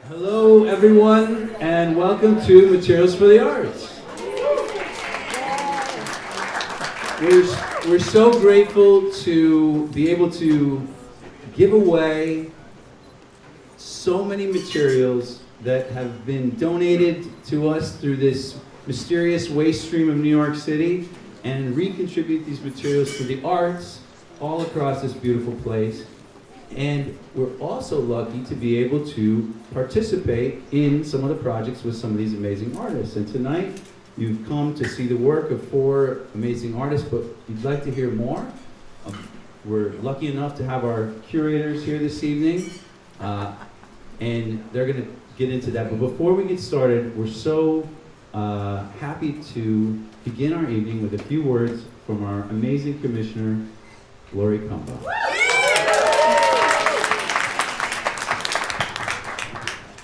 Hello, everyone, and welcome to Materials for the Arts. We're so grateful to be able to give away so many materials that have been donated to us through this mysterious waste stream of New York City and recontribute these materials to the arts all across this beautiful place. And we're also lucky to be able to participate in some of the projects with some of these amazing artists. And tonight, you've come to see the work of 4 amazing artists, but you'd like to hear more? We're lucky enough to have our curators here this evening, and they're going to get into that. But before we get started, we're so happy to begin our evening with a few words from our amazing commissioner, Lori Kumba.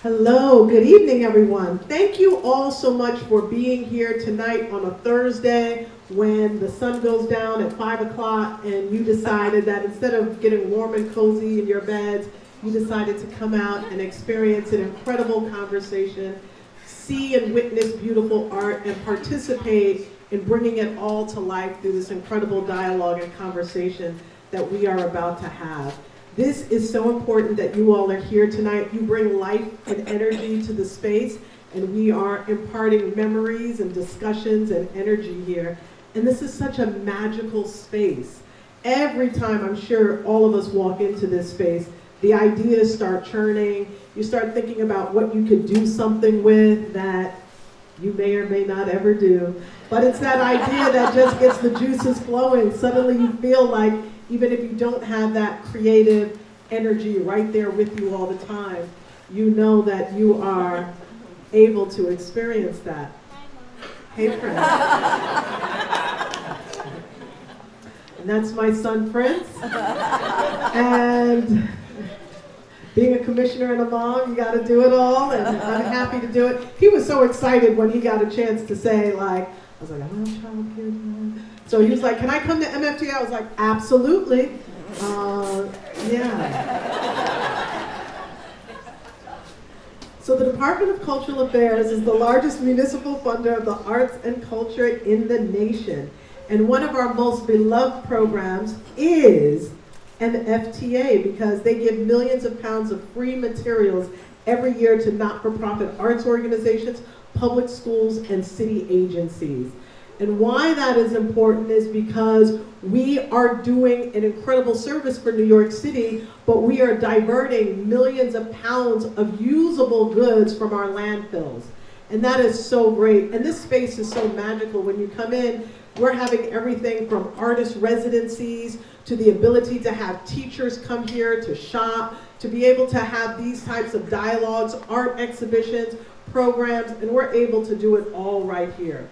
Hello, good evening everyone. Thank you all so much for being here tonight on a Thursday when the sun goes down at 5 o'clock and you decided that instead of getting warm and cozy in your beds, you decided to come out and experience an incredible conversation, see and witness beautiful art, and participate in bringing it all to life through this incredible dialogue and conversation that we are about to have. This is so important that you all are here tonight. You bring life and energy to the space, and we are imparting memories and discussions and energy here. And this is such a magical space. Every time I'm sure all of us walk into this space, the ideas start churning. You start thinking about what you could do something with that you may or may not ever do. But it's that idea that just gets the juices flowing. Suddenly you feel like even if you don't have that creative energy right there with you all the time, you know that you are able to experience that. Hey, Prince. And that's my son, Prince. And being a commissioner and a mom, you got to do it all, and I'm happy to do it. He was so excited when he got a chance to say, like, I was like, I don't have child care. So he was like, can I come to MFTA? I was like, absolutely. Yeah. So the Department of Cultural Affairs is the largest municipal funder of the arts and culture in the nation. And one of our most beloved programs is MFTA, because they give millions of pounds of free materials every year to not-for-profit arts organizations, public schools, and city agencies. And why that is important is because we are doing an incredible service for New York City, but we are diverting millions of pounds of usable goods from our landfills. And that is so great. And this space is so magical. When you come in, we're having everything from artist residencies to the ability to have teachers come here to shop, to be able to have these types of dialogues, art exhibitions, programs, and we're able to do it all right here.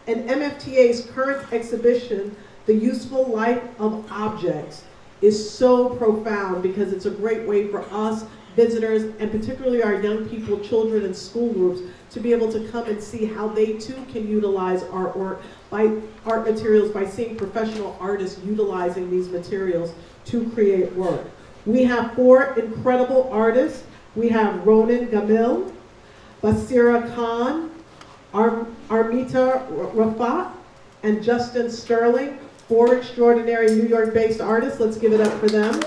And MFTA's current exhibition, The Useful Life of Objects, is so profound because it's a great way for us, visitors, and particularly our young people, children, and school groups to be able to come and see how they too can utilize art materials by seeing professional artists utilizing these materials to create work. We have 4 incredible artists. We have Ronen Gamil, Baseera Khan, Armita Raafat, and Justin Sterling, 4 extraordinary New York-based artists. Let's give it up for them.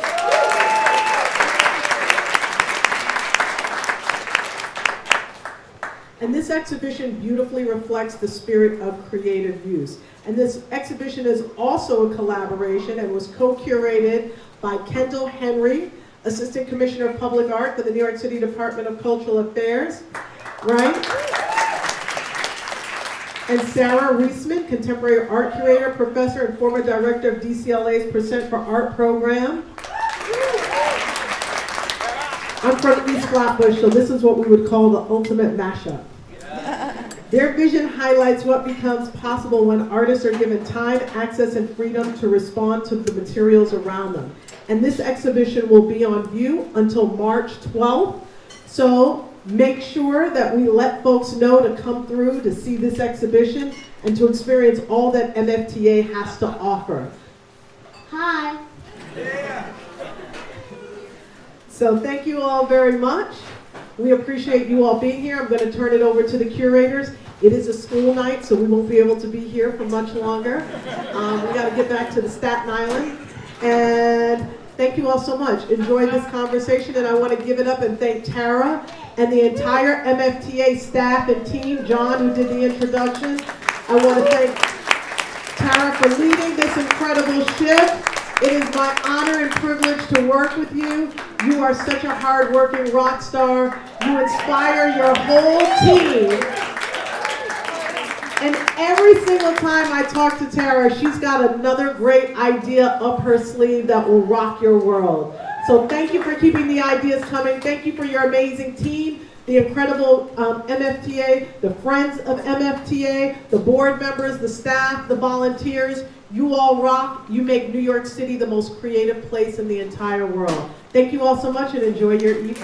And this exhibition beautifully reflects the spirit of creative use. And this exhibition is also a collaboration and was co-curated by Kendal Henry, Assistant Commissioner of Public Art for the New York City Department of Cultural Affairs, right? And Sara, Reisman, Contemporary Art Curator, Professor, and former Director of DCLA's Percent for Art program. I'm from East Flatbush, so this is what we would call the ultimate mashup. Their vision highlights what becomes possible when artists are given time, access, and freedom to respond to the materials around them. And this exhibition will be on view until March 12th. So make sure that we let folks know to come through to see this exhibition and to experience all that MFTA has to offer. Hi. Yeah. So thank you all very much. We appreciate you all being here. I'm going to turn it over to the curators. It is a school night, so we won't be able to be here for much longer. We got to get back to the Staten Island. And thank you all so much. Enjoyed this conversation, and I want to give it up and thank Tara and the entire MFTA staff and team, John, who did the introduction. I want to thank Tara for leading this incredible shift. It is my honor and privilege to work with you. You are such a hard-working rock star. You inspire your whole team. And every single time I talk to Tara, she's got another great idea up her sleeve that will rock your world. So thank you for keeping the ideas coming. Thank you for your amazing team, the incredible MFTA, the friends of MFTA, the board members, the staff, the volunteers. You all rock. You make New York City the most creative place in the entire world. Thank you all so much and enjoy your evening.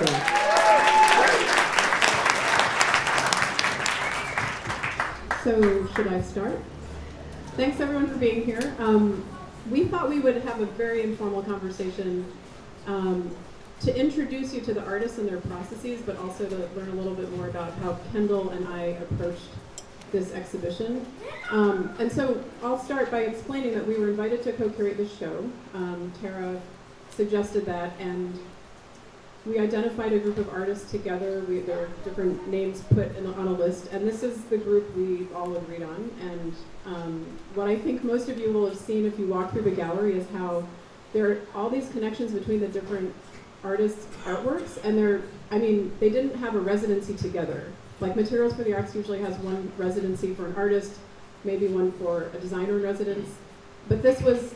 So, should I start? Thanks everyone for being here. We thought we would have a very informal conversation to introduce you to the artists and their processes, but also to learn a little bit more about how Kendal and I approached this exhibition. And so I'll start by explaining that we were invited to co-curate this show. Tara suggested that, and we identified a group of artists together. There are different names put on a list, and this is the group we all agreed on. And what I think most of you will have seen if you walk through the gallery is how there are all these connections between the different artists' artworks, and they didn't have a residency together. Like Materials for the Arts usually has one residency for an artist, maybe one for a designer in residence, but this was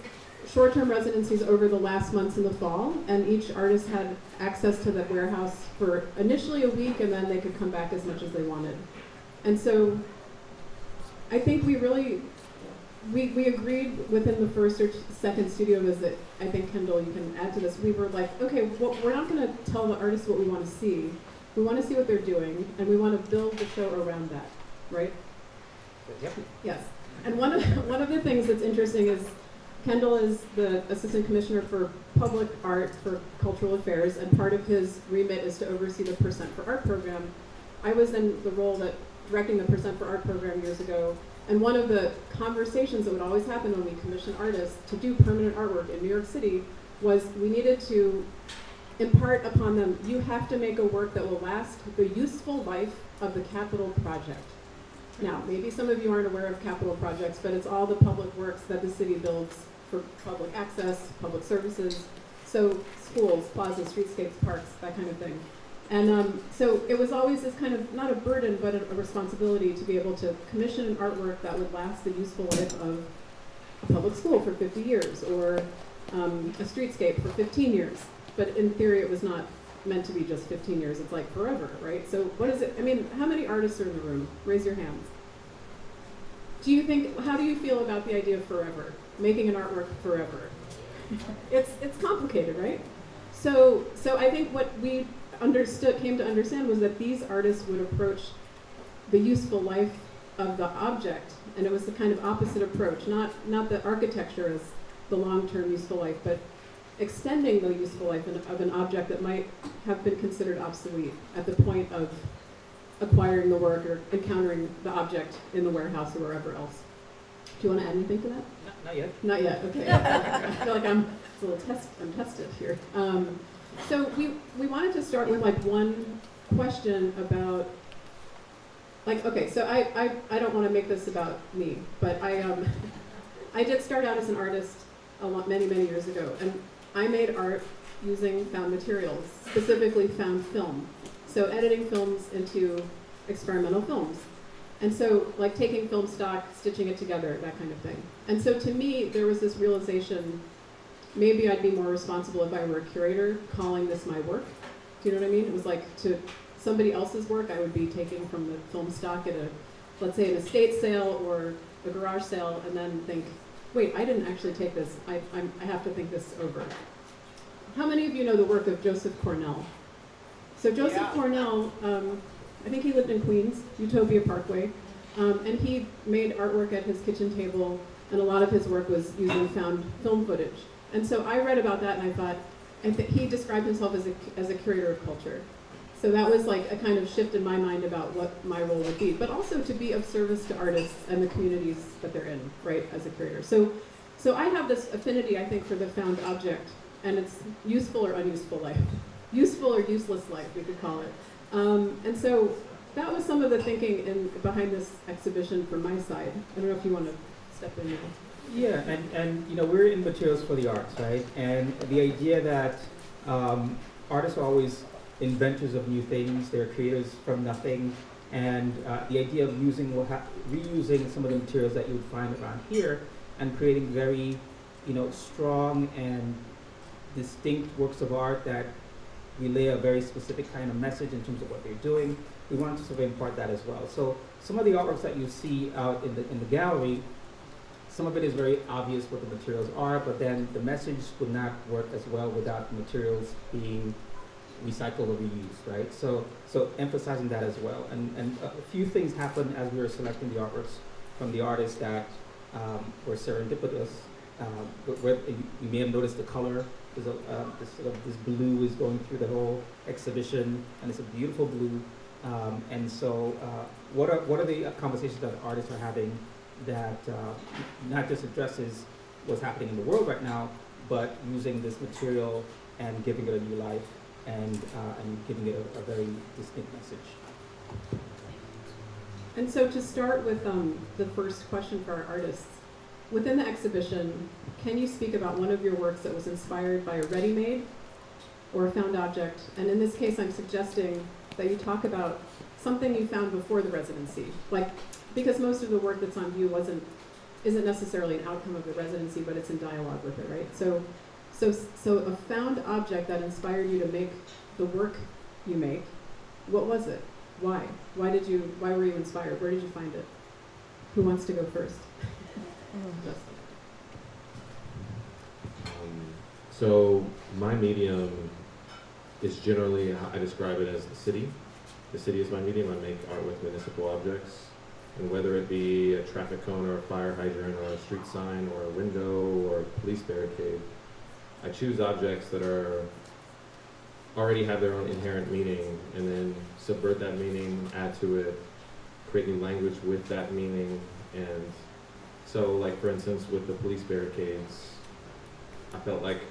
short-term residencies over the last months in the fall, and each artist had access to the warehouse for initially a week, and then they could come back as much as they wanted. And so I think we agreed within the first or second studio visit. I think, Kendal, you can add to this. We were like, okay, well, we're not going to tell the artists what we want to see. We want to see what they're doing, and we want to build the show around that, right? Yep. Yes. And one of the things that's interesting is Kendal is the Assistant Commissioner for Public Art for Cultural Affairs, and part of his remit is to oversee the Percent for Art program. I was in the role that directing the Percent for Art program years ago, and one of the conversations that would always happen when we commission artists to do permanent artwork in New York City was we needed to impart upon them, you have to make a work that will last the useful life of the capital project. Now, maybe some of you aren't aware of capital projects, but it's all the public works that the city builds for public access, public services, so schools, plazas, streetscapes, parks, that kind of thing. And so it was always this kind of, not a burden, but a responsibility to be able to commission an artwork that would last the useful life of a public school for 50 years, or a streetscape for 15 years. But in theory, it was not meant to be just 15 years. It's like forever, right? So what is it? I mean, how many artists are in the room? Raise your hands. How do you feel about the idea of forever? Making an artwork forever? It's complicated, right? So I think what we came to understand was that these artists would approach the useful life of the object, and it was the kind of opposite approach, not the architecture as the long-term useful life, but extending the useful life of an object that might have been considered obsolete at the point of acquiring the work or encountering the object in the warehouse or wherever else. Do you want to add anything to that? Not yet. Not yet, okay. I feel like I'm tested here. So we wanted to start with like one question about, like, okay, so I don't want to make this about me, but I did start out as an artist many years ago, and I made art using found materials, specifically found film. So editing films into experimental films. And so like taking film stock, stitching it together, that kind of thing. And so to me, there was this realization, maybe I'd be more responsible if I were a curator calling this my work. Do you know what I mean? It was like to somebody else's work, I would be taking from the film stock at let's say an estate sale or a garage sale, and then think, wait, I didn't actually take this. I have to think this over. How many of you know the work of Joseph Cornell? So Joseph Cornell, I think he lived in Queens, Utopia Parkway, and he made artwork at his kitchen table, and a lot of his work was using found film footage. And so I read about that, and I thought, he described himself as a curator of culture. So that was like a kind of shift in my mind about what my role would be, but also to be of service to artists and the communities that they're in, right, as a curator. So I have this affinity, I think, for the found object, and it's useful or unuseful life. Useful or useless life, we could call it. And so that was some of the thinking behind this exhibition from my side. I don't know if you want to step in now. Yeah, and you know, we're in materials for the arts, right? And the idea that artists are always inventors of new things, they're creators from nothing, and the idea of reusing some of the materials that you would find around here and creating very, you know, strong and distinct works of art that relay a very specific kind of message in terms of what they're doing. We wanted to sort of impart that as well. So some of the artworks that you see out in the gallery, some of it is very obvious what the materials are, but then the message would not work as well without the materials being recycled or reused, right? So emphasizing that as well. And a few things happened as we were selecting the artworks from the artists that were serendipitous. You may have noticed the color. There's this blue is going through the whole exhibition, and it's a beautiful blue. And so, what are the conversations that artists are having that not just addresses what's happening in the world right now, but using this material and giving it a new life and giving it a very distinct message. And so to start with the first question for our artists, within the exhibition, can you speak about one of your works that was inspired by a ready-made or a found object? And in this case, I'm suggesting that you talk about something you found before the residency, like, because most of the work that's on view isn't necessarily an outcome of the residency, but it's in dialogue with it, right? So a found object that inspired you to make the work you make, what was it? Why? Why were you inspired? Where did you find it? Who wants to go first? So my medium is generally, I describe it as the city. The city is my medium. I make art with municipal objects. And whether it be a traffic cone or a fire hydrant or a street sign or a window or a police barricade, I choose objects that already have their own inherent meaning and then subvert that meaning, add to it, create new language with that meaning. And so, like, for instance, with the police barricades, I felt like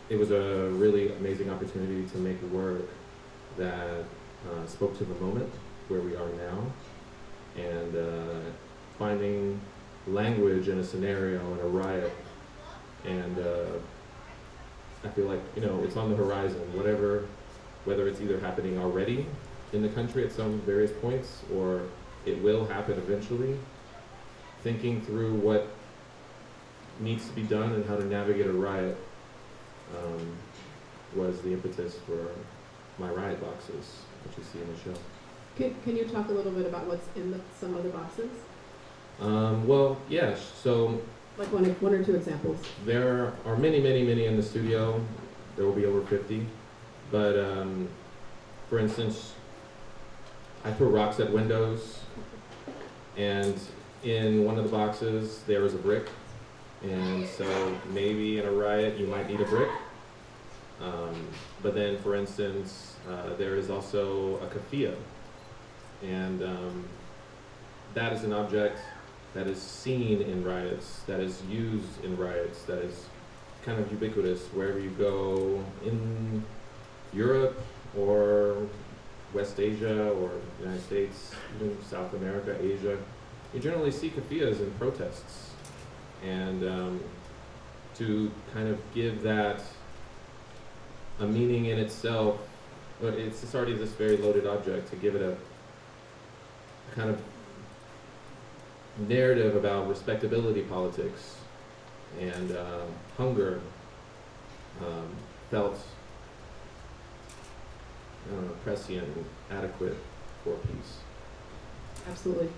it was a really amazing opportunity to make work that spoke to the moment where we are now, and finding language in a scenario in a riot. And I feel like, you know, it's on the horizon, whether it's either happening already in the country at some various points or it will happen eventually. Thinking through what needs to be done and how to navigate a riot was the impetus for my riot boxes, which you see in the show. Can you talk a little bit about what's in some of the boxes? Well, yes. So, like one or two examples. There are many in the studio. There will be over 50. But for instance, I throw rocks at windows, and in one of the boxes there is a brick. And so maybe in a riot you might need a brick. But then, for instance, there is also a keffiyeh. And that is an object that is seen in riots, that is used in riots, that is kind of ubiquitous wherever you go in Europe or West Asia or United States, even South America, Asia. You generally see keffiyehs in protests. And to kind of give that a meaning in itself, but it's already this very loaded object, to give it a kind of narrative about respectability politics and hunger felt prescient and adequate for peace. Absolutely.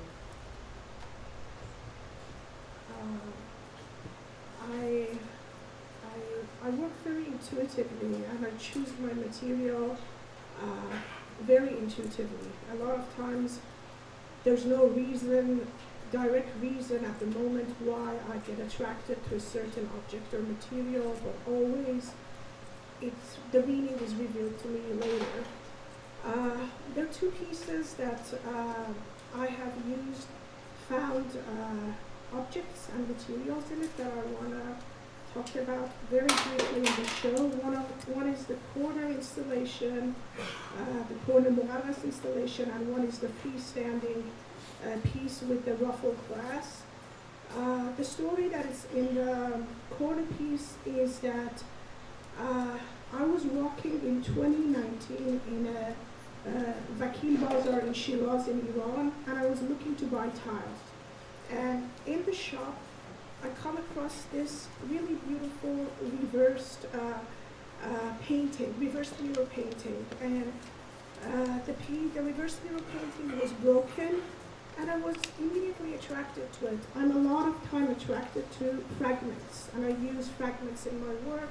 I work very intuitively, and I choose my material very intuitively. A lot of times there's no direct reason at the moment why I get attracted to a certain object or material, but always the meaning is revealed to me later. There are two pieces that I have found objects and materials in it that I want to talk about very briefly in the show. One is the corner installation, the corner Muharras installation, and one is the freestanding piece with the ruffled glass. The story that is in the corner piece is that I was walking in 2019 in a Vakil Bazaar in Shiraz in Iran, and I was looking to buy tiles. And in the shop, I come across this really beautiful reversed painting, reversed mirror painting. And the reversed mirror painting was broken, and I was immediately attracted to it. I'm a lot of time attracted to fragments, and I use fragments in my work.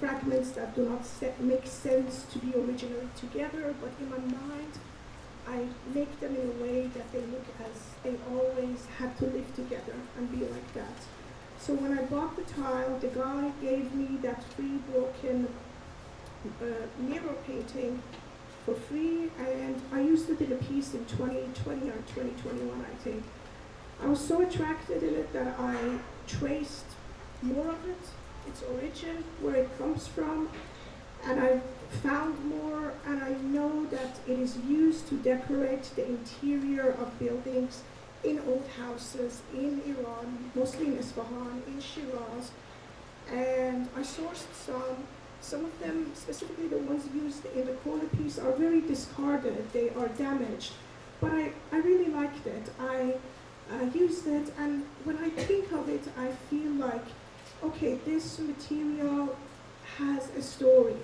Fragments that do not make sense to be originally together, but in my mind, I make them in a way that they look as they always had to live together and be like that. So when I bought the tile, the guy gave me that free broken mirror painting for free, and I used it in a piece in 2020 or 2021, I think. I was so attracted in it that I traced more of it, its origin, where it comes from, and I found more, and I know that it is used to decorate the interior of buildings in old houses in Iran, mostly in Isfahan, in Shiraz, and I sourced some of them, specifically the ones used in the corner piece, are very discarded, they are damaged, but I really liked it. I used it, and when I think of it, I feel like, okay, this material has a story.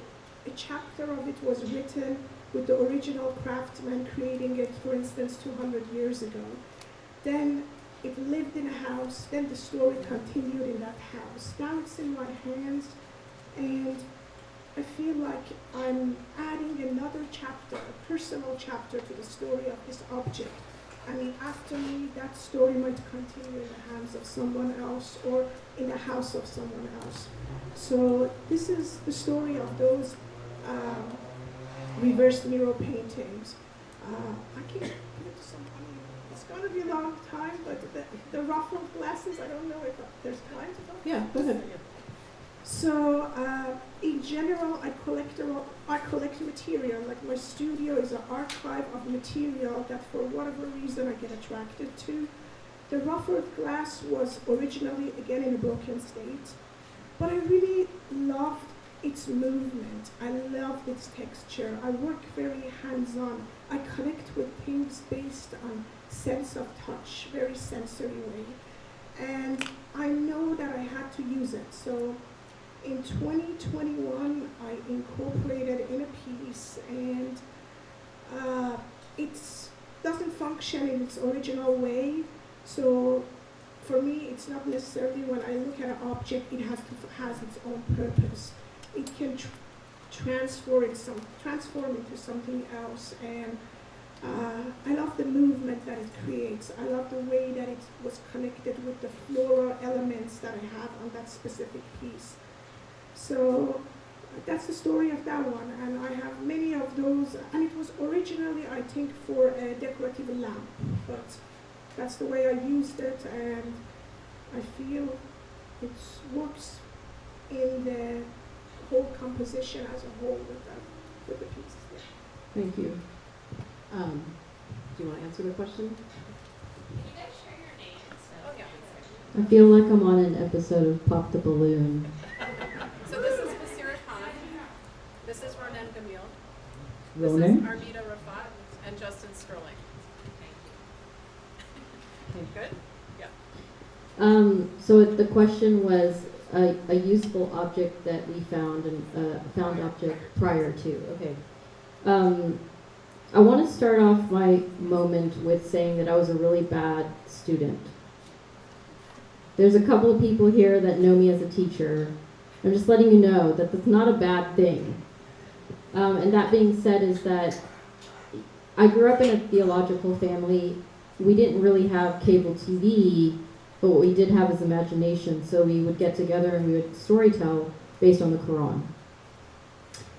A chapter of it was written with the original craftsman creating it, for instance, 200 years ago. Then it lived in a house, then the story continued in that house. Now it's in my hands, and I feel like I'm adding another chapter, a personal chapter to the story of this object. I mean, after me, that story might continue in the hands of someone else or in the house of someone else. So this is the story of those reversed mirror paintings. I can give it to somebody. It's going to be a long time, but the ruffled glasses, I don't know if there's time to talk. Yeah, go ahead. So in general, I collect material. Like my studio is an archive of material that for whatever reason I get attracted to. The ruffled glass was originally, again, in a broken state, but I really loved its movement. I loved its texture. I work very hands-on. I connect with things based on sense of touch, very sensory way. And I know that I had to use it. So in 2021, I incorporated in a piece, and it doesn't function in its original way. So for me, it's not necessarily when I look at an object, it has its own purpose. It can transform into something else, and I love the movement that it creates. I love the way that it was connected with the floral elements that I have on that specific piece. So that's the story of that one, and I have many of those, and it was originally, I think, for a decorative lamp, but that's the way I used it, and I feel it works in the whole composition as a whole with the pieces. Yeah. Thank you. Do you want to answer the question? Can you guys share your names? Oh, yeah. I feel like I'm on an episode of Pop the Balloon. So this is Baseera Khan. This is Ronen Gamil. This Ronen? is Armita Raafat and Justin Sterling. Thank you. Good? Yeah. So the question was a useful object that we found, and found object prior to. Okay. I want to start off my moment with saying that I was a really bad student. There's a couple of people here that know me as a teacher. I'm just letting you know that that's not a bad thing. And that being said is that I grew up in a theological family. We didn't really have cable TV, but what we did have is imagination. So we would get together and we would storytell based on the Quran.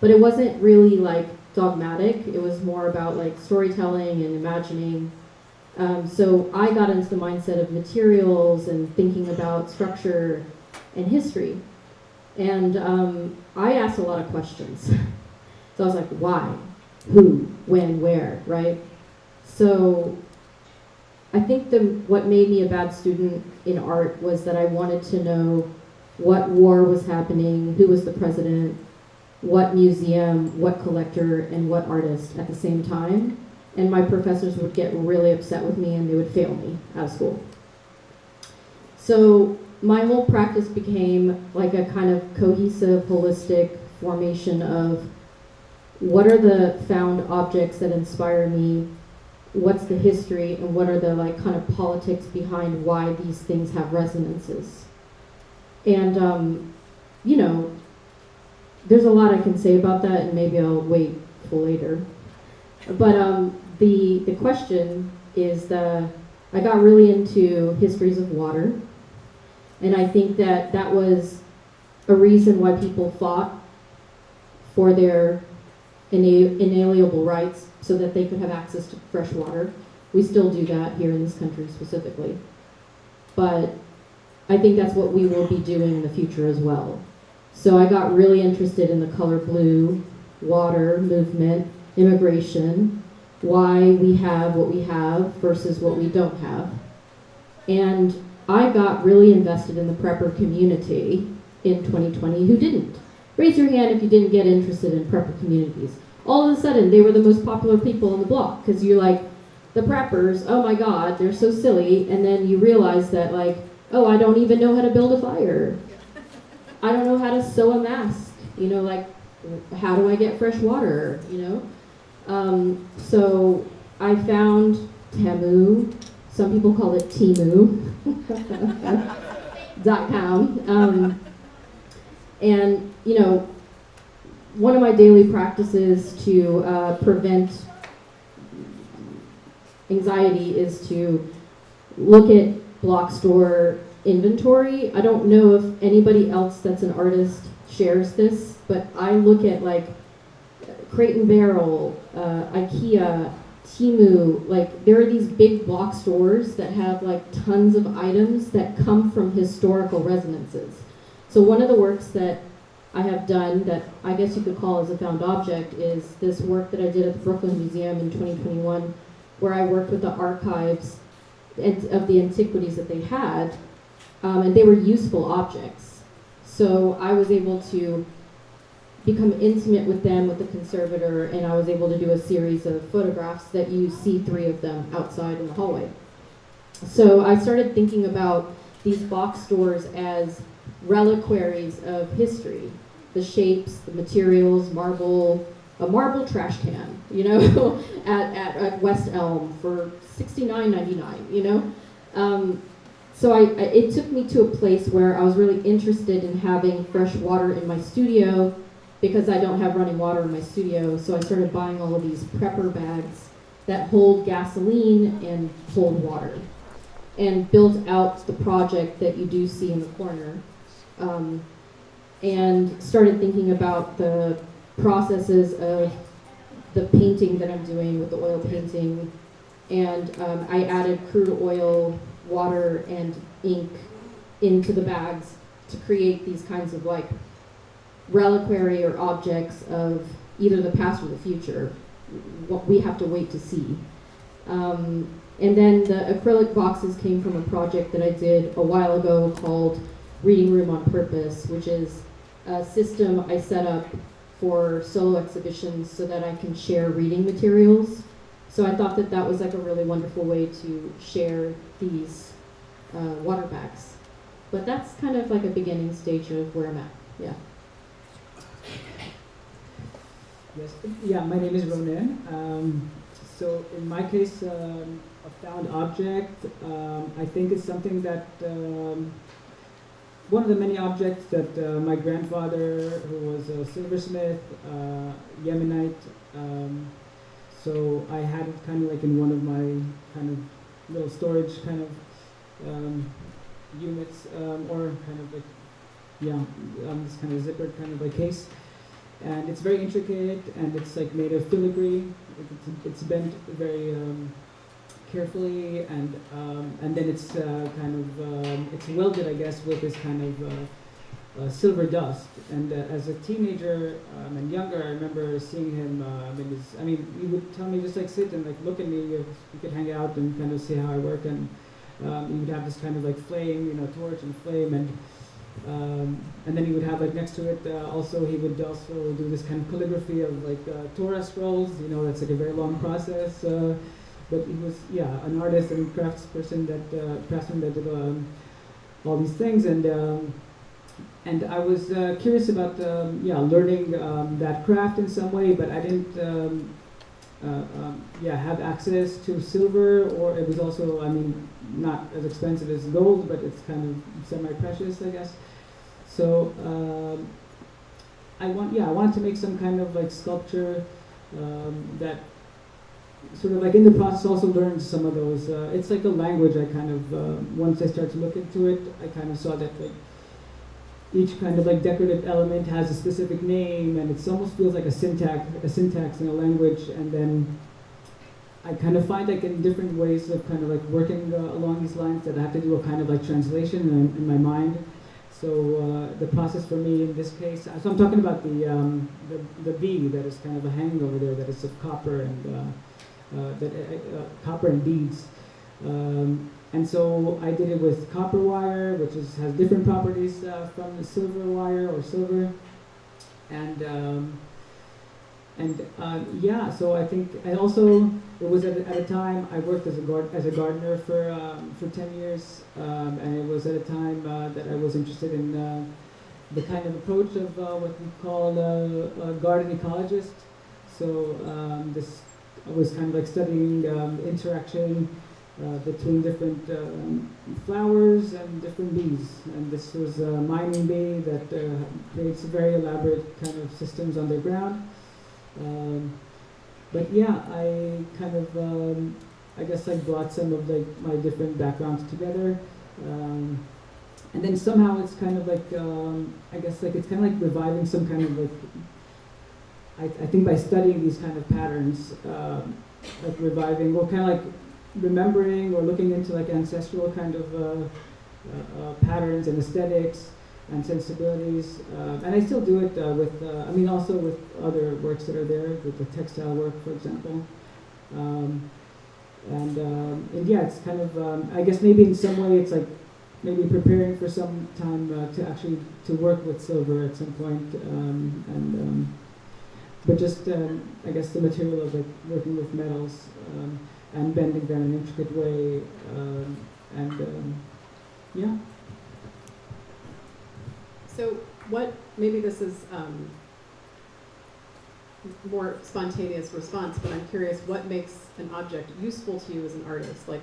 But it wasn't really like dogmatic. It was more about like storytelling and imagining. So I got into the mindset of materials and thinking about structure and history. And I asked a lot of questions. So I was like, why? Who? When? Where? Right? So I think what made me a bad student in art was that I wanted to know what war was happening, who was the president, what museum, what collector, and what artist at the same time. And my professors would get really upset with me and they would fail me out of school. So my whole practice became like a kind of cohesive, holistic formation of what are the found objects that inspire me, what's the history, and what are the like kind of politics behind why these things have resonances. And you know, there's a lot I can say about that, and maybe I'll wait till later. But the question is I got really into histories of water, and I think that was a reason why people fought for their inalienable rights so that they could have access to fresh water. We still do that here in this country specifically. But I think that's what we will be doing in the future as well. So I got really interested in the color blue, water, movement, immigration, why we have what we have versus what we don't have. And I got really invested in the prepper community in 2020 who didn't. Raise your hand if you didn't get interested in prepper communities. All of a sudden, they were the most popular people on the block because you're like, the preppers, oh my God, they're so silly. And then you realize that like, oh, I don't even know how to build a fire. I don't know how to sew a mask. You know, like, how do I get fresh water, you know? So I found Temu, some people call it Temu, .com. And, you know, one of my daily practices to prevent anxiety is to look at block store inventory. I don't know if anybody else that's an artist shares this, but I look at like Crate and Barrel, IKEA, Temu, like there are these big block stores that have like tons of items that come from historical resonances. So one of the works that I have done that I guess you could call as a found object is this work that I did at the Brooklyn Museum in 2021, where I worked with the archives of the antiquities that they had, and they were useful objects. So I was able to become intimate with them, with the conservator, and I was able to do a series of photographs that you see 3 of them outside in the hallway. So I started thinking about these box stores as reliquaries of history, the shapes, the materials, marble, a marble trash can, you know, at West Elm for $69.99, you know. So it took me to a place where I was really interested in having fresh water in my studio because I don't have running water in my studio. So I started buying all of these prepper bags that hold gasoline and hold water, and built out the project that you do see in the corner. And started thinking about the processes of the painting that I'm doing with the oil painting. And I added crude oil, water, and ink into the bags to create these kinds of like reliquary or objects of either the past or the future. What we have to wait to see. And then the acrylic boxes came from a project that I did a while ago called Reading Room on Purpose, which is a system I set up for solo exhibitions so that I can share reading materials. So I thought that that was like a really wonderful way to share these water bags. But that's kind of like a beginning stage of where I'm at, yeah. Yes, yeah, my name is Ronen. So in my case, a found object, I think is something that, one of the many objects that my grandfather, who was a silversmith, Yemenite, so I had it kind of like in one of my kind of little storage kind of units, or kind of like, yeah, this kind of zippered kind of like case. and it's very intricate, and it's like made of filigree. It's bent very carefully, and then it's it's welded, I guess, with this kind of silver dust. And as a teenager and younger, I remember seeing him he would tell me just like sit and like look at me. You could hang out and kind of see how I work, and he would have this kind of like flame, torch and flame, and then he would have like next to it also he would also do this kind of calligraphy of like Torah scrolls. That's like a very long process. But he was an artist and craftsman that did all these things, and I was curious about learning that craft in some way, but I didn't have access to silver, or it was also not as expensive as gold, but it's kind of semi-precious, I guess. So I wanted to make some kind of like sculpture that sort of like in the process also learned some of those. It's like a language. I kind of once I started to look into it, I kind of saw that like each kind of like decorative element has a specific name, and it almost feels like a syntax in a language. And then I kind of find like in different ways of kind of like working along these lines that I have to do a kind of like translation in my mind. So the process for me in this case, so I'm talking about the bee that is kind of a hanging over there that is of copper and copper and beads. And so I did it with copper wire, which has different properties from the silver wire or silver. So I think it was at a time I worked as a gardener for 10 years, and it was at a time that I was interested in the kind of approach of what we call a garden ecologist. So I was kind of like studying interaction between different flowers and different bees. And this was a mining bee that creates very elaborate kind of systems underground. I kind of, I guess I brought some of like my different backgrounds together. And then somehow it's kind of like, I guess like it's kind of like reviving some kind of like, I think by studying these kind of patterns, like reviving, or kind of like remembering or looking into like ancestral kind of patterns and aesthetics and sensibilities. And I still do it also with other works that are there, with the textile work, for example. It's kind of, I guess maybe in some way it's like maybe preparing for some time to actually to work with silver at some point. But just, I guess the material of like working with metals and bending them in an intricate way, So maybe this is more spontaneous response, but I'm curious, what makes an object useful to you as an artist? Like,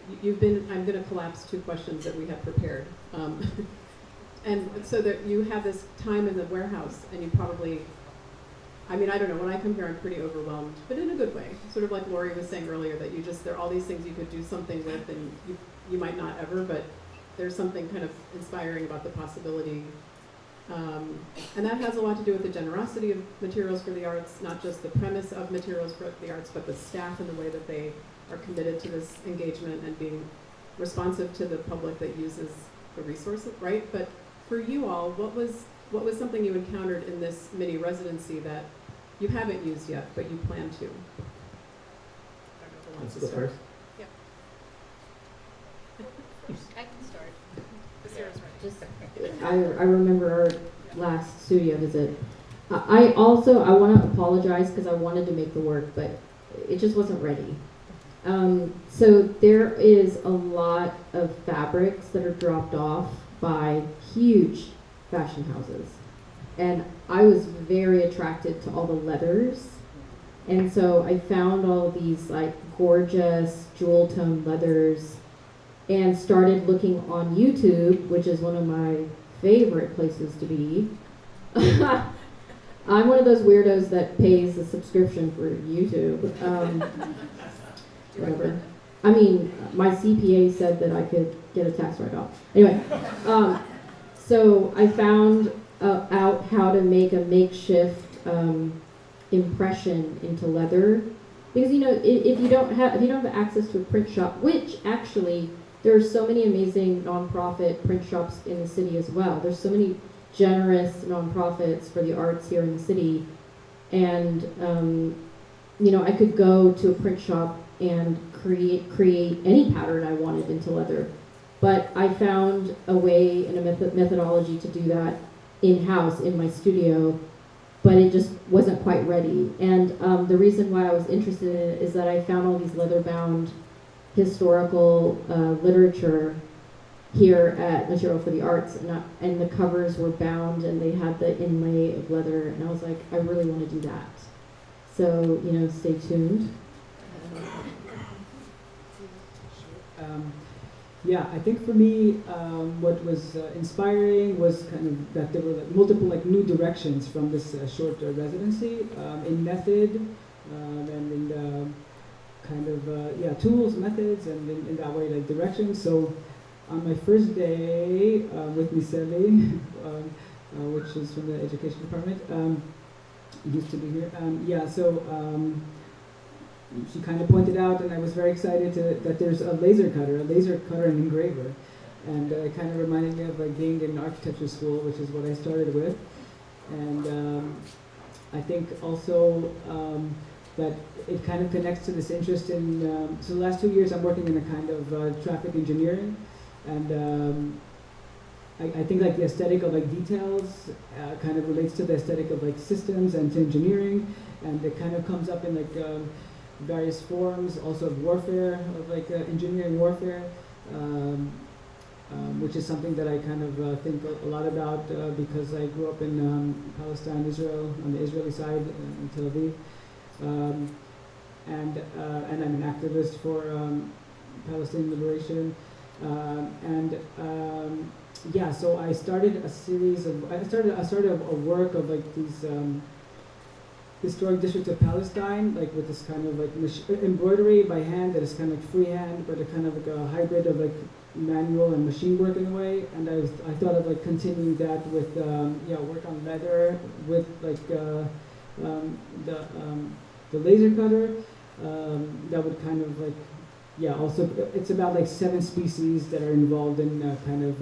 I'm going to collapse two questions that we have prepared. And so that you have this time in the warehouse, and you probably, I don't know, when I come here I'm pretty overwhelmed, but in a good way. Sort of like Lori was saying earlier, that there are all these things you could do something with, and you might not ever, but there's something kind of inspiring about the possibility. And that has a lot to do with the generosity of materials for the arts, not just the premise of materials for the arts, but the staff and the way that they are committed to this engagement and being responsive to the public that uses the resources, right? But for you all, what was something you encountered in this mini residency that you haven't used yet, but you plan to? Let's go first. Yep. I can start. Baseera's ready. I remember our last studio visit. I want to apologize because I wanted to make the work, but it just wasn't ready. So there is a lot of fabrics that are dropped off by huge fashion houses. And I was very attracted to all the leathers. And so I found all these like gorgeous jewel tone leathers and started looking on YouTube, which is one of my favorite places to be. I'm one of those weirdos that pays a subscription for YouTube. Whatever. My CPA said that I could get a tax write-off. Anyway, so I found out how to make a makeshift impression into leather, because if you don't have access to a print shop, which actually there are so many amazing nonprofit print shops in the city as well. There's so many generous nonprofits for the arts here in the city, and I could go to a print shop and create any pattern I wanted into leather. But I found a way and a methodology to do that in-house in my studio, but it just wasn't quite ready. And the reason why I was interested in it is that I found all these leather-bound historical literature here at Material for the Arts, and the covers were bound and they had the inlay of leather, and I was like, I really want to do that. So, stay tuned. Yeah, I think for me, what was inspiring was kind of that there were multiple new directions from this short residency in method and in kind of tools, methods, and in that way directions. So on my first day with Miseli, which is from the education department, used to be here. She kind of pointed out, and I was very excited that there's a laser cutter and engraver. And it kind of reminded me of being in architecture school, which is what I started with. And I think also that it kind of connects to this interest in, so the last 2 years I'm working in a kind of traffic engineering. And I think the aesthetic of details kind of relates to the aesthetic of systems and to engineering. And it kind of comes up in various forms, also of warfare, of engineering warfare, which is something that I kind of think a lot about because I grew up in Palestine, Israel, on the Israeli side in Tel Aviv, and I'm an activist for Palestinian liberation, so I started a work of these. Historic districts of Palestine, with this kind of embroidery by hand that is kind of freehand, but a kind of a hybrid of manual and machine work in a way. And I thought of continuing that with work on leather with the laser cutter. That would kind of also it's about 7 species that are involved in kind of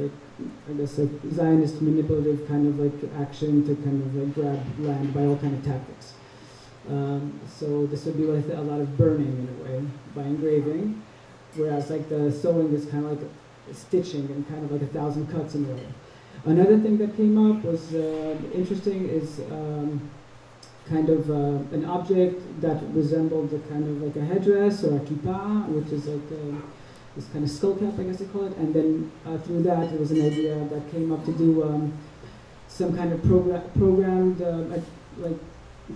Zionist manipulative kind of action to kind of grab land by all kind of tactics. So this would be a lot of burning in a way by engraving, whereas the sewing is kind of stitching and kind of 1,000 cuts in a row. Another thing that came up was interesting is kind of an object that resembled a kind of a headdress or a kippah, which is this kind of skull cap, I guess they call it. And then through that, there was an idea that came up to do some kind of programmed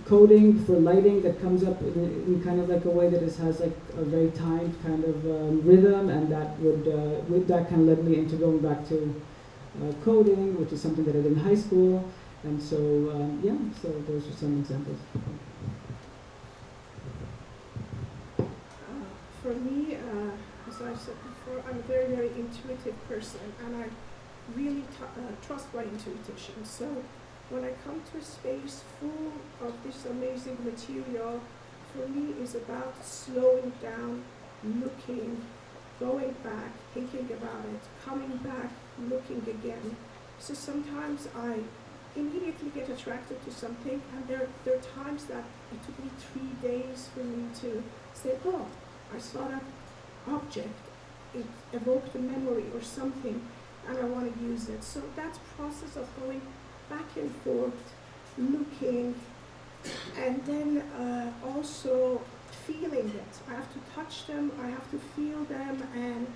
coding for lighting that comes up in kind of a way that has a very timed kind of rhythm, and that that kind of led me into going back to coding, which is something that I did in high school. And so so those are some examples. For me, as I said before, I'm a very, very intuitive person, and I really trust my intuition. So when I come to a space full of this amazing material, for me it's about slowing down, looking, going back, thinking about it, coming back, looking again. So sometimes I immediately get attracted to something, and there are times that it took me 3 days for me to say, oh, I saw that object, it evoked a memory or something, and I want to use it. So that process of going back and forth, looking, and then also feeling it. I have to touch them, I have to feel them, and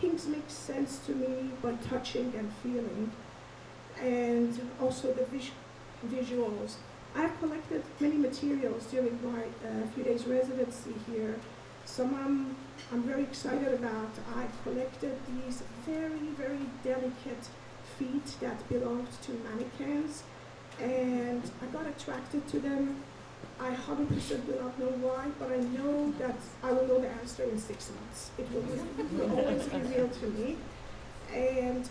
things make sense to me by touching and feeling. And also the visuals. I've collected many materials during my few days residency here. Some I'm very excited about. I collected these very, very delicate feet that belonged to mannequins, and I got attracted to them. I 100% do not know why, but I know that I will know the answer in 6 months. It will always be real to me. And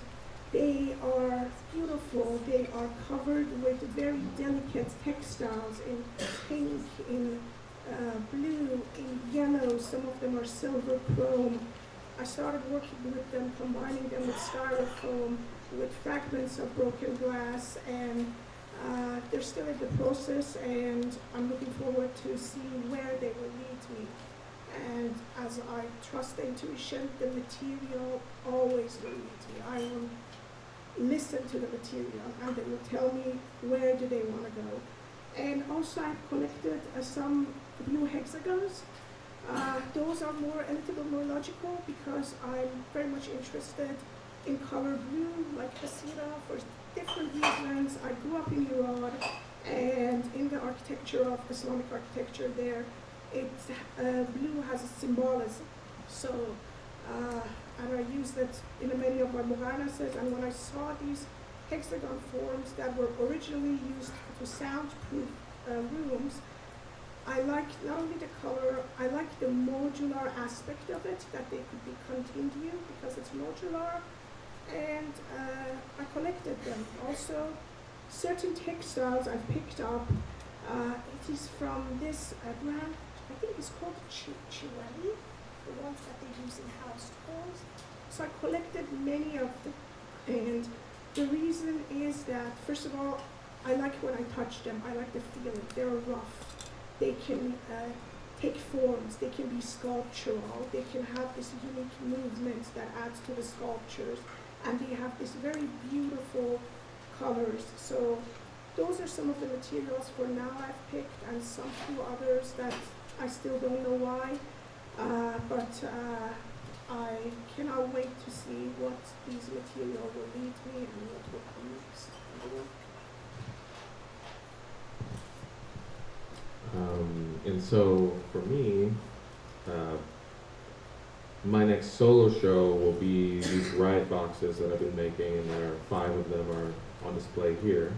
They are beautiful. They are covered with very delicate textiles in pink, in blue, in yellow. Some of them are silver chrome. I started working with them, combining them with styrofoam, with fragments of broken glass, and they're still in the process, and I'm looking forward to see where they will lead me. And as I trust the intuition, the material always will lead me. I will listen to the material, and they will tell me where do they want to go. And also I've collected some blue hexagons. Those are a little bit more logical because I'm very much interested in color blue, like Baseera, for different reasons. I grew up in Iran, and in the architecture of Islamic architecture there, blue has a symbolism. So, and I used it in many of my mughanases, and when I saw these hexagon forms that were originally used to soundproof rooms, I like not only the color, I like the modular aspect of it, that they could be continued because it's modular, and I collected them. Also, certain textiles I've picked up, it is from this brand, I think it's called Chiwali, the ones that they use in house tools. So I collected many of them, and the reason is that, first of all, I like when I touch them, I like the feeling. They're rough. They can take forms, they can be sculptural, they can have this unique movement that adds to the sculptures, and they have this very beautiful colors. So those are some of the materials for now I've picked, and some few others that I still don't know why, but I cannot wait to see what these materials will lead me and what will come next in the work. And so for me, my next solo show will be these riot boxes that I've been making, and there are 5 of them are on display here.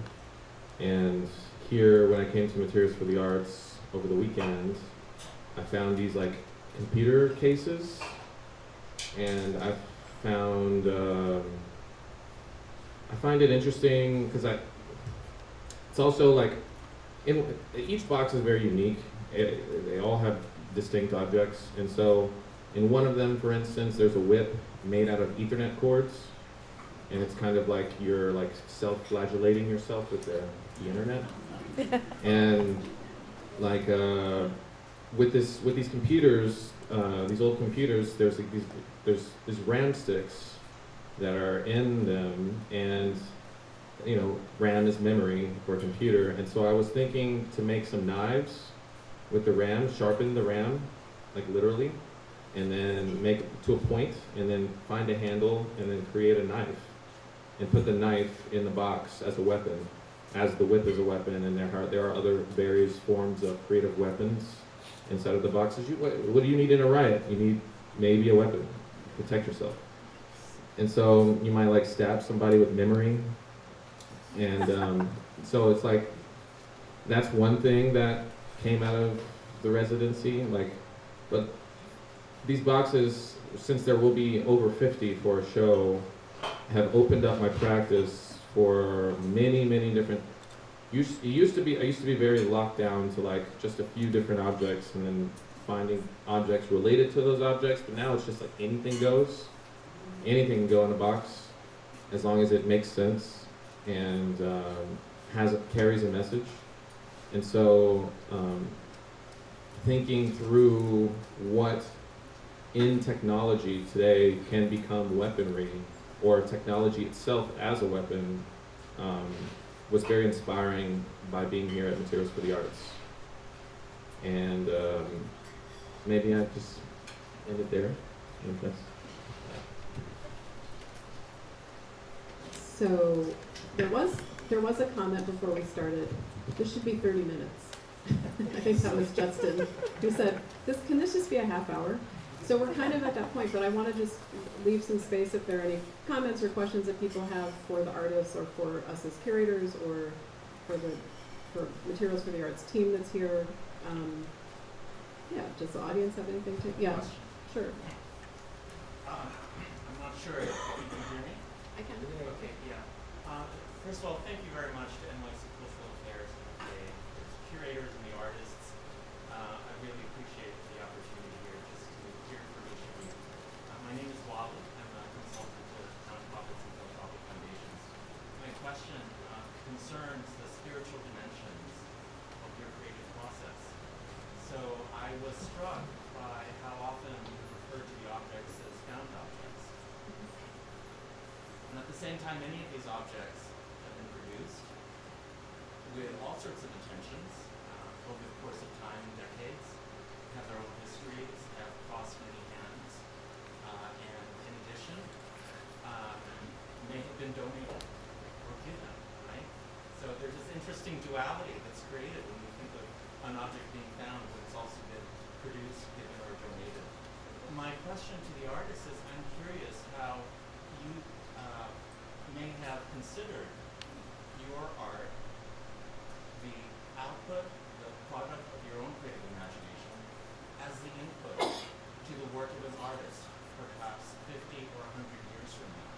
And here, when I came to Materials for the Arts over the weekend, I found these like computer cases, and I find it interesting because it's also like, each box is very unique. They all have distinct objects, and so in one of them, for instance, there's a whip made out of Ethernet cords, and it's kind of like you're like self-flagellating yourself with the internet. And like with these computers, these old computers, there's these RAM sticks that are in them, and RAM is memory for a computer. And so I was thinking to make some knives with the RAM, sharpen the RAM, like literally, and then make it to a point, and then find a handle, and then create a knife, and put the knife in the box as a weapon, as the whip is a weapon, and there are other various forms of creative weapons inside of the boxes. What do you need in a riot? You need maybe a weapon, protect yourself. And so you might like stab somebody with memory. And so it's like, that's one thing that came out of the residency. But these boxes, since there will be over 50 for a show, have opened up my practice for many, many different. I used to be very locked down to like just a few different objects, and then finding objects related to those objects. But now it's just like anything goes. Anything can go in a box, as long as it makes sense and carries a message. And so thinking through what in technology today can become weaponry, or technology itself as a weapon, was very inspiring by being here at Materials for the Arts. And maybe I just end it there. So there was a comment before we started. This should be 30 minutes. I think that was Justin who said, can this just be a half hour? So we're kind of at that point, but I want to just leave some space if there are any comments or questions that people have for the artists, or for us as curators, or for Materials for the Arts team that's here. Does the audience have anything to? Yeah, sure. I'm not sure if you can hear me. I can. Okay, yeah. First of all, thank you very much to NYC Cultural Affairs and its curators and the artists. I really appreciate the opportunity here just to hear from each of you. My name is Wally. I'm a consultant to nonprofits and philanthropic foundations. My question concerns the spiritual dimensions of your creative process. So I was struck by how often you refer to the objects as found objects. And at the same time, many of these objects have been produced with all sorts of intentions over the course of time and decades, have their own histories, have crossed many hands, and in addition, may have been donated or given, right? So there's this interesting duality that's created when you think of an object being found, but it's also been produced, given, or donated. My question to the artist is, I'm curious how you may have considered your art the output, the product of your own creative imagination, as the input to the work of an artist, perhaps 50 or 100 years from now.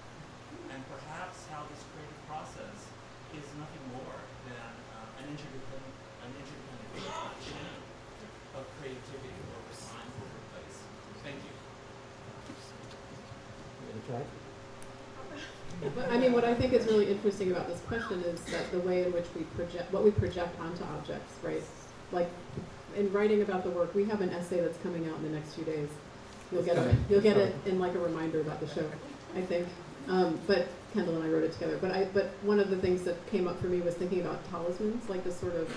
And perhaps how this creative process is nothing more than an interdependent chain of creativity over time, over place. Thank you. You gonna try? But, I mean, what I think is really interesting about this question is that the way in which we project, what we project onto objects, right? Like, in writing about the work, we have an essay that's coming out in the next few days. You'll get it in like a reminder about the show, I think. But Kendal and I wrote it together. But one of the things that came up for me was thinking about talismans, like this sort of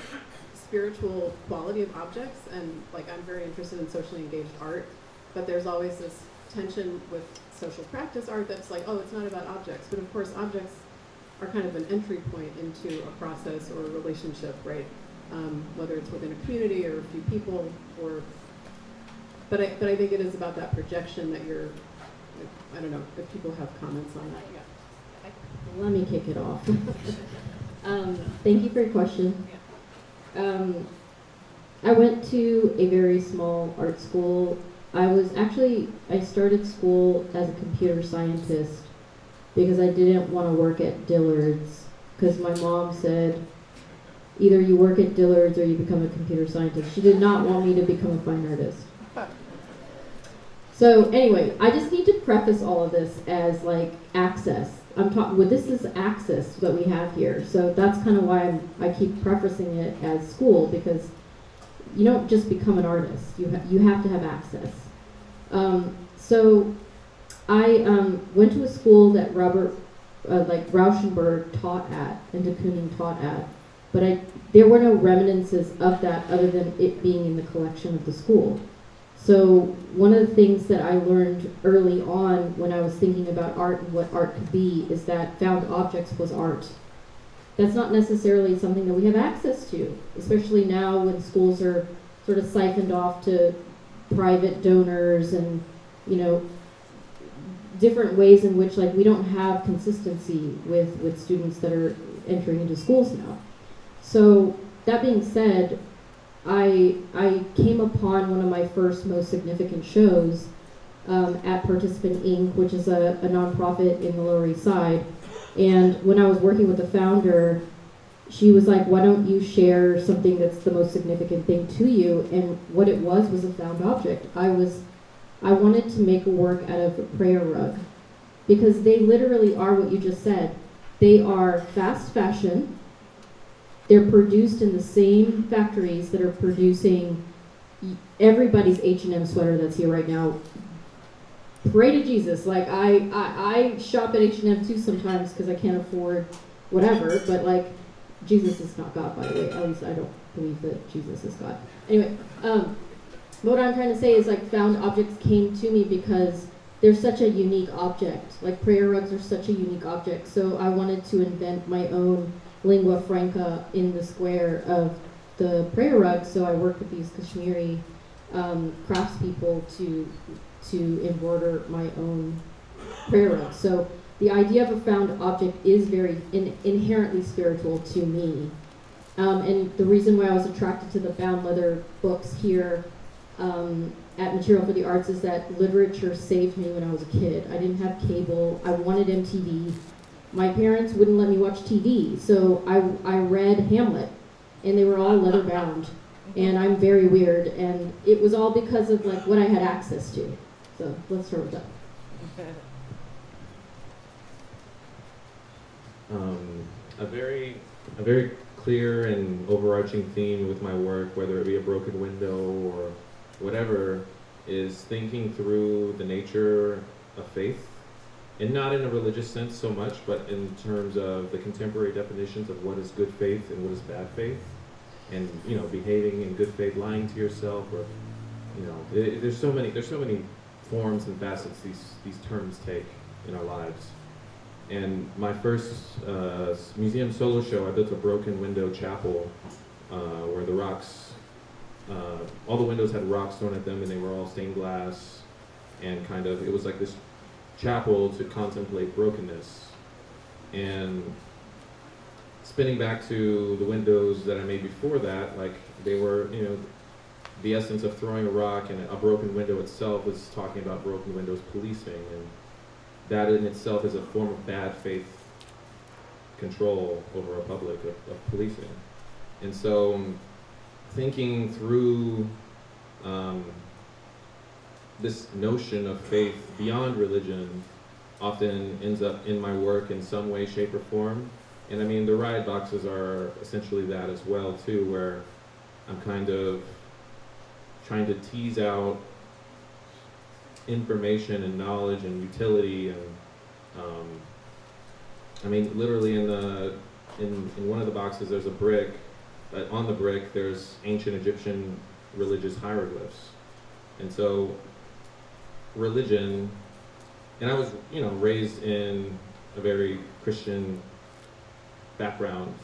spiritual quality of objects. And like, I'm very interested in socially engaged art, but there's always this tension with social practice art that's like, oh, it's not about objects. But of course, objects are kind of an entry point into a process or a relationship, right? Whether it's within a community or a few people, but I think it is about that projection that you're, I don't know if people have comments on that. Let me kick it off. Thank you for your question. I went to a very small art school. I started school as a computer scientist because I didn't want to work at Dillard's, because my mom said, either you work at Dillard's or you become a computer scientist. She did not want me to become a fine artist. So anyway, I just need to preface all of this as like access. This is access that we have here. So that's kind of why I keep prefacing it as school, because you don't just become an artist. You have to have access. So I went to a school that Robert Rauschenberg taught at and de Kooning taught at, but there were no remnants of that other than it being in the collection of the school. So one of the things that I learned early on when I was thinking about art and what art could be is that found objects was art. That's not necessarily something that we have access to, especially now when schools are sort of siphoned off to private donors and, different ways in which we don't have consistency with students that are entering into schools now. So that being said, I came upon one of my first most significant shows at Participant Inc., which is a nonprofit in the Lower East Side. And when I was working with the founder, she was like, why don't you share something that's the most significant thing to you? And what it was a found object. I wanted to make a work out of a prayer rug, because they literally are what you just said. They are fast fashion. They're produced in the same factories that are producing everybody's H&M sweater that's here right now. Pray to Jesus. I shop at H&M too sometimes because I can't afford whatever, but Jesus is not God, by the way. At least I don't believe that Jesus is God. Anyway, what I'm trying to say is found objects came to me because they're such a unique object. Prayer rugs are such a unique object. So I wanted to invent my own lingua franca in the square of the prayer rug. So I worked with these Kashmiri craftspeople to embroider my own prayer rug. So the idea of a found object is very inherently spiritual to me. And the reason why I was attracted to the bound leather books here at Material for the Arts is that literature saved me when I was a kid. I didn't have cable. I wanted MTV. My parents wouldn't let me watch TV, so I read Hamlet, and they were all leather bound. And I'm very weird, and it was all because of like what I had access to. So let's start with that. A very clear and overarching theme with my work, whether it be a broken window or whatever, is thinking through the nature of faith, and not in a religious sense so much, but in terms of the contemporary definitions of what is good faith and what is bad faith, and behaving in good faith, lying to yourself, or there's so many forms and facets these terms take in our lives. And my first museum solo show, I built a broken window chapel where the rocks, all the windows had rocks thrown at them, and they were all stained glass, and it was like this chapel to contemplate brokenness. And spinning back to the windows that I made before that, like they were, the essence of throwing a rock, and a broken window itself was talking about broken windows policing, and that in itself is a form of bad faith control over a public of policing. And so thinking through this notion of faith beyond religion often ends up in my work in some way, shape, or form. And I mean, the riot boxes are essentially that as well too, where I'm kind of trying to tease out information and knowledge and utility, and I mean, literally in one of the boxes there's a brick, but on the brick there's ancient Egyptian religious hieroglyphs. And so religion, and I was raised in a very Christian background,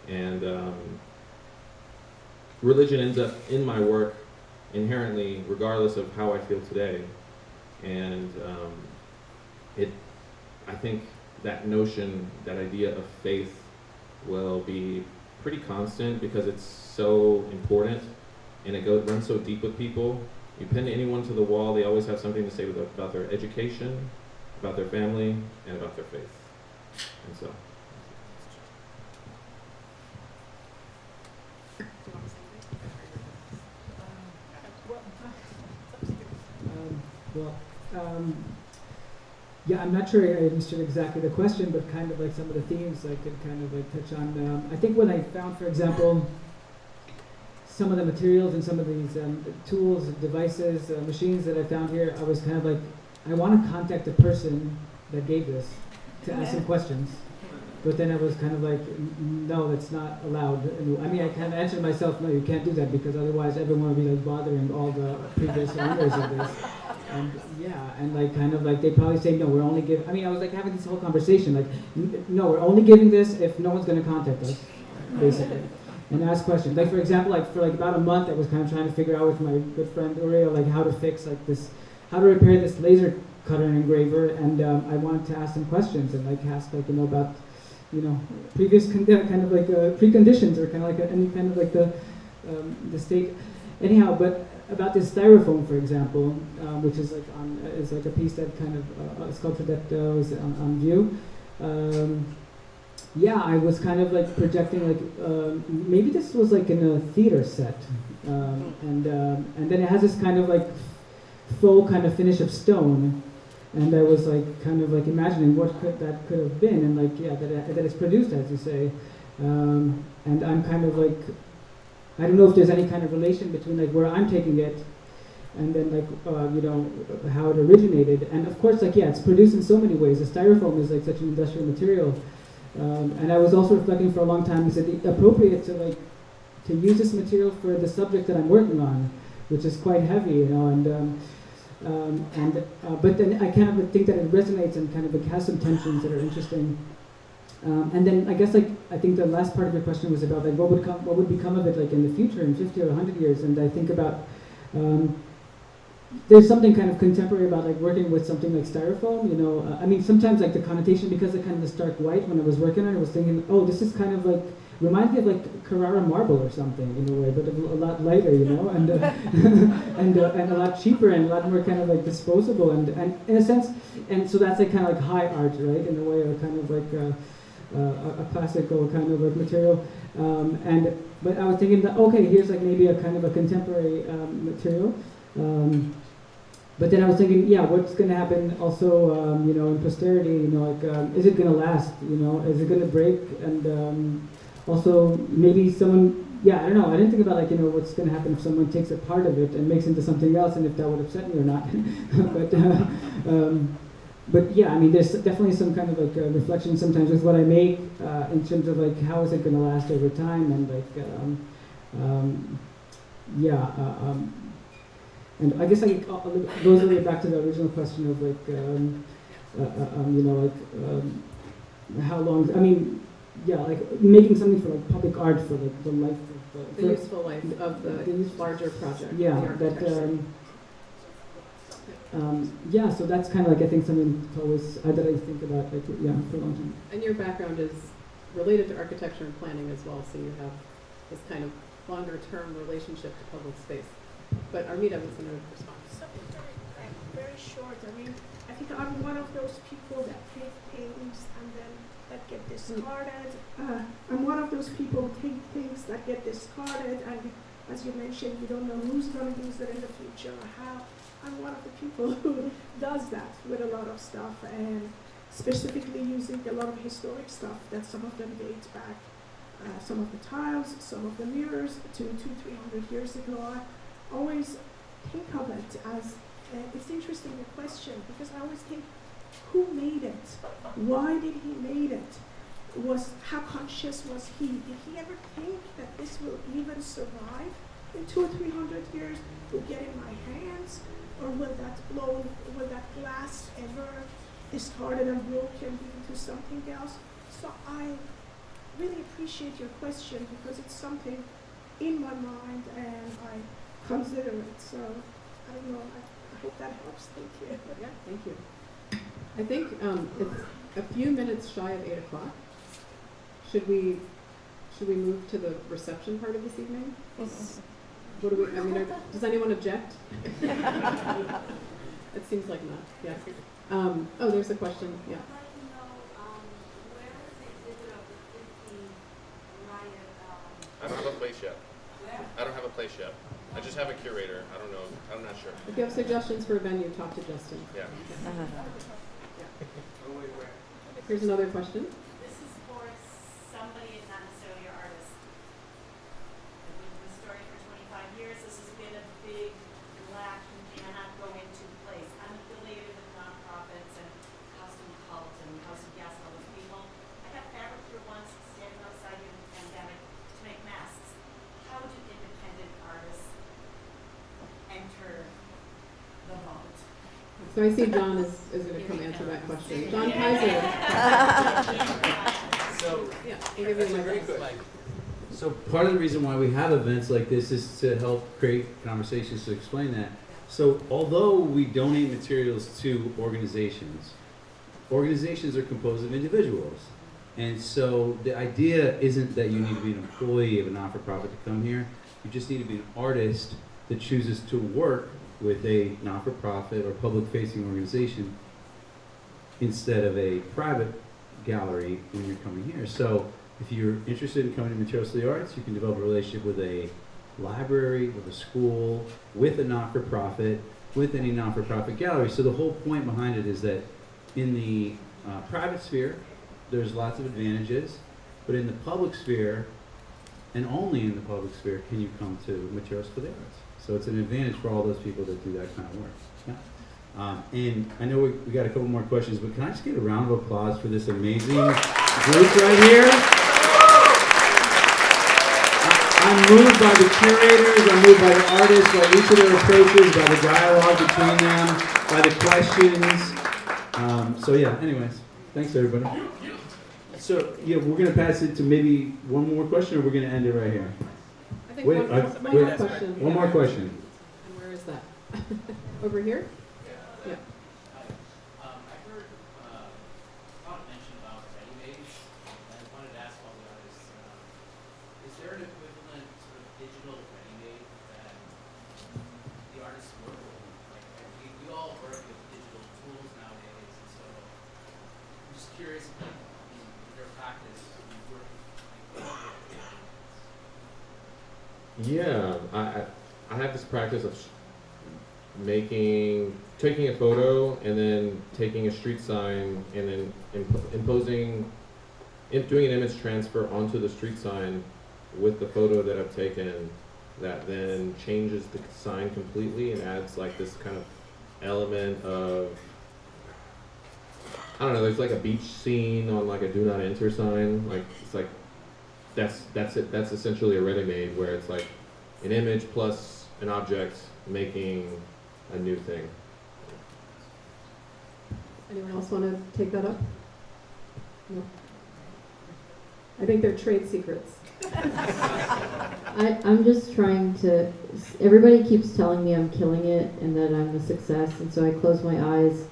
and religion ends up in my work inherently, regardless of how I feel today. And I think that notion, that idea of faith will be pretty constant because it's so important, and it runs so deep with people. You pin anyone to the wall, they always have something to say about their education, about their family, and about their faith. And so. Yeah, I'm not sure I understood exactly the question, but kind of like some of the themes I could kind of like touch on. I think when I found, for example, some of the materials and some of these tools, devices, machines that I found here, I was kind of like, I want to contact the person that gave this to ask some questions. But then I was kind of like, no, that's not allowed. I mean, I kind of answered myself, no, you can't do that, because otherwise everyone would be like bothering all the previous owners of this. And yeah, and like kind of like they probably say, no, we're only giving, I mean, I was like having this whole conversation, like, no, we're only giving this if no one's going to contact us, basically, and ask questions. Like, for example, like for like about a month, I was kind of trying to figure out with my good friend Uriel, like how to fix like this, how to repair this laser cutter and engraver, and I wanted to ask some questions and like ask like, about, previous kind of like preconditions, or kind of like any kind of like the state, anyhow. But about this styrofoam, for example, which is like a piece that kind of a sculpture that was on view. Yeah, I was kind of like projecting like maybe this was like in a theater set, and then it has this kind of like faux kind of finish of stone. And I was like kind of like imagining what could have been, and like that it's produced, as you say, and I'm kind of like, I don't know if there's any kind of relation between like where I'm taking it, and then like how it originated. And of course, like it's produced in so many ways. The styrofoam is like such an industrial material, and I was also reflecting for a long time. Is it appropriate to use this material for the subject that I'm working on, which is quite heavy, but then I kind of think that it resonates and kind of it has some tensions that are interesting. And then I guess I think the last part of your question was about like what would become of it like in the future, in 50 or 100 years. And I think about there's something kind of contemporary about like working with something like styrofoam. I mean, sometimes like the connotation, because of kind of the stark white when I was working on it, I was thinking, oh, this is kind of like reminds me of like Carrara marble or something in a way, but a lot lighter, you know, and and a lot cheaper and a lot more kind of like disposable and in a sense, and so that's like kind of like high art, right, in a way, or kind of like a classical kind of like material. But I was thinking that, okay, here's like maybe a kind of a contemporary material. But then I was thinking, yeah, what's going to happen also, you know, in posterity, you know, like, is it going to last, you know, is it going to break? And also tapi someone, yeah, I don't know, I didn't think about like, you know, what's going to happen if someone takes a part of it and makes it into something else and if that would upset me or not. But yeah, I mean, there's definitely some kind of like reflection sometimes with what I make in terms of like how is it going to last over time and like, and I guess like goes really back to the original question of like, you know, like how long? I mean, yeah, like making something for like public art for like the life of The useful life of the larger project. yeah, the that. architecture. Yeah, so that's kind of like I think something that's always that I think about like yeah for a long time. And your background is related to architecture and planning as well, so you have this kind of longer term relationship to public space. But Armita was going to respond. Something very short. I mean, I think I'm one of those people that take things and then that get discarded. I'm one of those people who take things that get discarded, and as you mentioned, you don't know who's going to use it in the future or how. I'm one of the people who does that with a lot of stuff, and specifically using a lot of historic stuff that some of them date back. Some of the tiles, some of the mirrors to 200-300 years ago. I always think of it as, it's interesting the question, because I always think, who made it? Why did he made it? How conscious was he? Did he ever think that this will even survive in 200 or 300 years? Will get in my hands? Or will that glass ever discarded and broken into something else? So I really appreciate your question because it's something in my mind and I consider it. So I don't know. I hope that helps. Thank you. Yeah, thank you. I think it's a few minutes shy of 8 o'clock. Should we move to the reception part of this evening? Yes. What do we? I mean, does anyone object? It seems like not. Yeah. Oh, there's a question. Yeah. I don't have a place yet. I don't have a place yet. I just have a curator. I don't know. I'm not sure. If you have suggestions for a venue, talk to Justin. Yeah. Here's another question. This is for somebody, not necessarily an artist. I've been in the story for 25 years. This has been a big lack and cannot go into place. I'm affiliated with nonprofits and Costume Cult and House of Gas and all those people. I got fabric here once standing outside in the pandemic to make masks. How do independent artists enter the vault? So I see John is going to come answer that question. John Kaiser. So, Yeah, I'll give you that's a my great voice. question. So part of the reason why we have events like this is to help create conversations to explain that. So although we donate materials to organizations, organizations are composed of individuals. And so the idea isn't that you need to be an employee of a not-for-profit to come here. You just need to be an artist that chooses to work with a not-for-profit or public-facing organization instead of a private gallery when you're coming here. So if you're interested in coming to Materials for the Arts, you can develop a relationship with a library, with a school, with a not-for-profit, with any not-for-profit gallery. So the whole point behind it is that in the private sphere, there's lots of advantages, but in the public sphere, and only in the public sphere, can you come to Materials for the Arts. So it's an advantage for all those people that do that kind of work. Yeah. And I know we got a couple more questions, but can I just get a round of applause for this amazing group right here? I'm moved by the curators, I'm moved by the artists, by each of their approaches, by the dialogue between them, by the questions. So yeah, anyways, thanks everybody. So yeah, we're going to pass it to maybe one more question, or we're going to end it right here. I think Wait, one more question. One more question. And where is that? Over here? Yeah. I heard Todd mention about ready-made, and I wanted to ask all the artists, curious if in your practice you work like Yeah, I have this practice of taking a photo and then taking a street sign and then doing an image transfer onto the street sign with the photo that I've taken, that then changes the sign completely and adds like this kind of element of, I don't know, there's like a beach scene on like a do not enter sign. Like it's like that's it. That's essentially a ready-made where it's like an image plus an object making a new thing. Anyone else want to take that up? No. I think they're trade secrets. I'm just trying to, everybody keeps telling me I'm killing it and that I'm a success, and so I close my eyes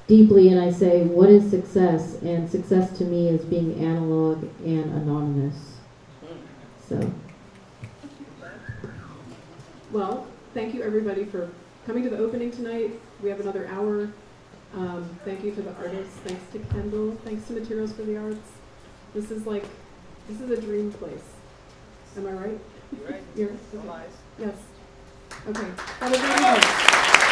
deeply and I say, what is success? And success to me is being analog and anonymous. So. Well, thank you everybody for coming to the opening tonight. We have another hour. Thank you to the artists. Thanks to Kendal. Thanks to Materials for the Arts. This is a dream place. Am I right? You're right. You're No lies. Yes. Okay. Have a great evening.